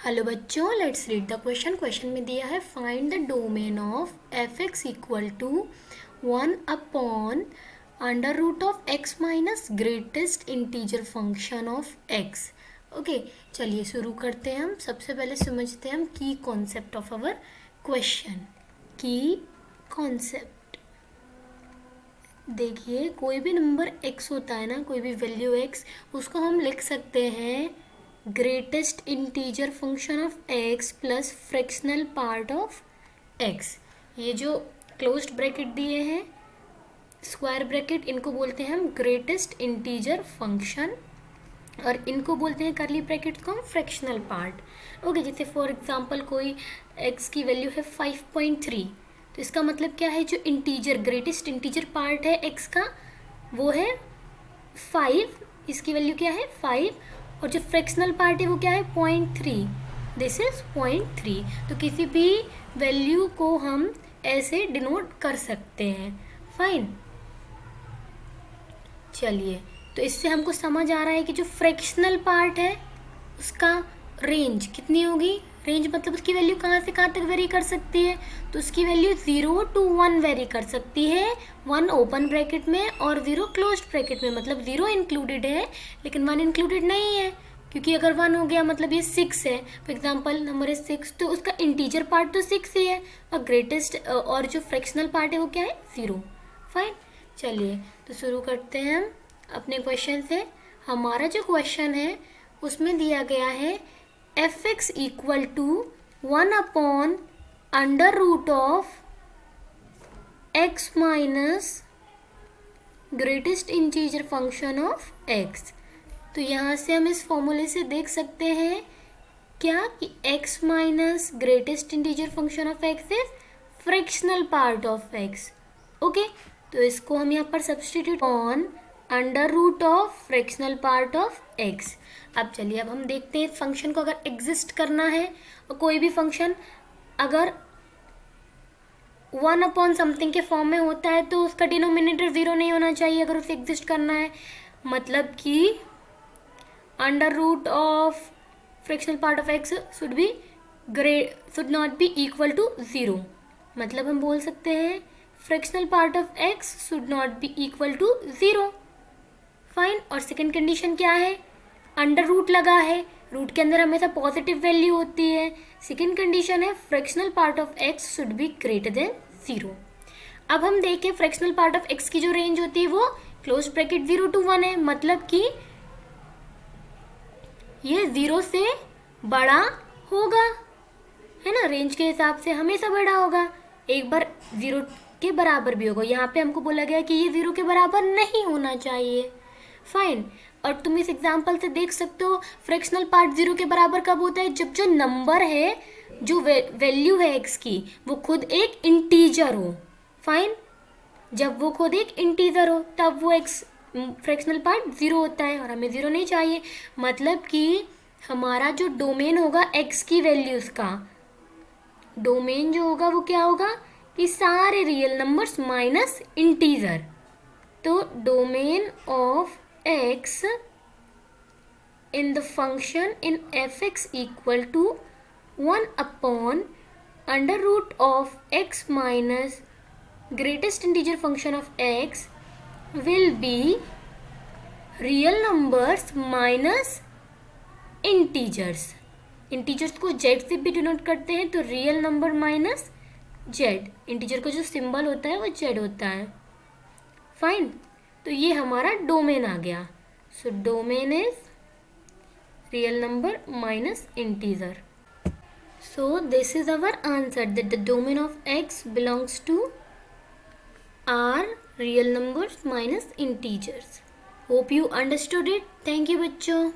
Hello बच्चों, let's read the question. Question में दिया है find the domain of f x equal to 1/√x minus greatest integer function of x। Okay, चलिए शुरू करते हैं। हम सबसे पहले समझते हैं हम की कॉन्सेप्ट ऑफ आवर क्वेश्चन। की कॉन्सेप्ट देखिए, कोई भी नंबर x होता है ना, कोई भी वैल्यू x, उसको हम लिख सकते हैं greatest integer function of x plus fractional part of x। ये जो क्लोज्ड ब्रैकेट दिए हैं, स्क्वायर ब्रैकेट, इनको बोलते हैं हम ग्रेटेस्ट इंटीजर फंक्शन, और इनको बोलते हैं करली ब्रैकेट को हम फ्रैक्शनल पार्ट। ओके, जैसे फॉर एग्जांपल कोई x की वैल्यू है 5.3, तो इसका मतलब क्या है, जो इंटीजर ग्रेटेस्ट इंटीजर पार्ट है x का वो है 5, इसकी वैल्यू क्या है 5, और जो फ्रैक्शनल पार्ट है वो क्या है 0.3, दिस इज 0.3। तो किसी भी वैल्यू को हम ऐसे डिनोट कर सकते हैं। फाइन, चलिए, तो इससे हमको समझ आ रहा है कि जो फ्रैक्शनल पार्ट है उसका रेंज कितनी होगी। रेंज मतलब उसकी वैल्यू कहाँ से कहाँ तक वेरी कर सकती है, तो उसकी वैल्यू 0 to 1 वेरी कर सकती है। 1 ओपन ब्रैकेट में और 0 क्लोज्ड ब्रैकेट में, मतलब 0 इंक्लूडेड है लेकिन 1 इंक्लूडेड नहीं है, क्योंकि अगर 1 हो गया मतलब ये 6 है। फॉर एग्जाम्पल नंबर है 6, तो उसका इंटीजर पार्ट तो 6 ही है, और ग्रेटेस्ट और जो फ्रैक्शनल पार्ट है वो क्या है 0। फाइन, चलिए तो शुरू करते हैं हम अपने क्वेश्चन से। हमारा जो क्वेश्चन है उसमें दिया गया है f x equal to 1/√x minus greatest integer function of x। तो यहाँ से हम इस फॉर्मूले से देख सकते हैं क्या कि x minus greatest integer function of x is fractional part of x। Okay, तो इसको हम यहाँ पर substitute on under root of fractional part of x। अब चलिए, अब हम देखते हैं फंक्शन को अगर एग्जिस्ट करना है, और कोई भी फंक्शन अगर 1 अपॉन समथिंग के फॉर्म में होता है तो उसका डिनोमिनेटर 0 नहीं होना चाहिए अगर उसे एग्जिस्ट करना है। मतलब कि under root of fractional part of x should not be equal to 0। मतलब हम बोल सकते हैं fractional part of x should not be equal to 0। Fine, और सेकेंड कंडीशन क्या है, अंडर रूट लगा है, रूट के अंदर हमेशा पॉजिटिव वैल्यू होती है। सेकेंड कंडीशन है fractional part of x should be greater than 0। अब हम देखें फ्रैक्शनल पार्ट ऑफ x की जो रेंज होती है वो क्लोज ब्रैकेट 0 to 1 है, मतलब कि ये 0 से बड़ा होगा, है ना, रेंज के हिसाब से हमेशा बड़ा होगा, एक बार 0 के बराबर भी होगा। यहाँ पे हमको बोला गया कि ये 0 के बराबर नहीं होना चाहिए। फाइन, और तुम इस एग्जाम्पल से देख सकते हो फ्रैक्शनल पार्ट 0 के बराबर कब होता है, जब जो नंबर है, जो वैल्यू है x की, वो खुद एक इंटीजर हो। फाइन, जब वो खुद एक इंटीजर हो तब वो x फ्रैक्शनल पार्ट 0 होता है, और हमें 0 नहीं चाहिए। मतलब कि हमारा जो डोमेन होगा x की वैल्यूज का, डोमेन जो होगा वो क्या होगा कि सारे रियल नंबर्स माइनस इंटीजर। तो domain of x in the function in f(x) equal to 1/√of x minus greatest integer function of x will be real numbers minus integers। Integers को z से भी डिनोट करते हैं, तो real number minus z, integer का जो symbol होता है वो z होता है। फाइन, तो ये हमारा डोमेन आ गया। So domain is real number minus integer. So this is our answer that the domain of x belongs to R real numbers minus integers. Hope you understood it. Thank you बच्चों।